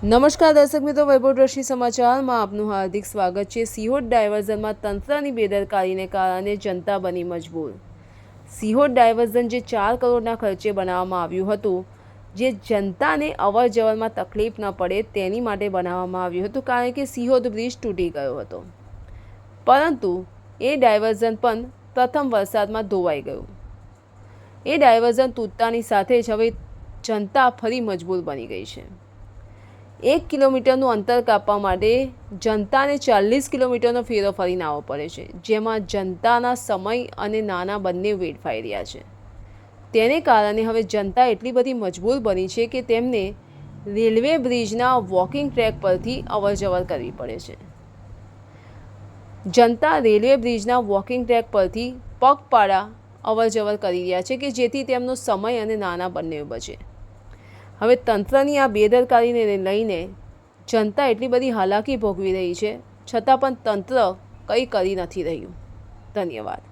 નમસ્કાર દર્શક મિત્રો, વૈભવ દ્રષ્ટિ સમાચારમાં આપનું હાર્દિક સ્વાગત છે। સિહોર ડાયવર્ઝનમાં તંત્રની બેદરકારીને કારણે જનતા બની મજબૂર। સિહોર ડાયવર્ઝન જે 4 કરોડના ખર્ચે બનાવવામાં આવ્યું હતું, જે જનતાને અવર જવરમાં તકલીફ ન પડે તેની માટે બનાવવામાં આવ્યું હતું, કારણ કે સિહોર બ્રિજ તૂટી ગયો હતો, પરંતુ એ ડાયવર્ઝન પણ પ્રથમ વરસાદમાં ધોવાઈ ગયું। એ ડાયવર્ઝન તૂટતાની સાથે જ હવે જનતા ફરી મજબૂર બની ગઈ છે। 1 કિલોમીટરનું અંતર કાપવા માટે જનતાને 40 કિલોમીટરનો ફેરો ફરીને આવવો પડે છે, જેમાં જનતાના સમય અને નાણાં બંને વેડફાઈ રહ્યા છે। તેને કારણે હવે જનતા એટલી બધી મજબૂર બની છે કે તેમને રેલવે બ્રિજના વોકિંગ ટ્રેક પરથી અવરજવર કરવી પડે છે। જનતા રેલવે બ્રિજના વોકિંગ ટ્રેક પરથી પગપાળા અવરજવર કરી રહ્યા છે કે જેથી તેમનો સમય અને નાણાં બંને બચે। હવે તંત્રની આ બેદરકારીને લઈને જનતા એટલી બધી હાલાકી ભોગવી રહી છે, છતાં પણ તંત્ર કંઈ કરી નથી રહ્યું। ધન્યવાદ।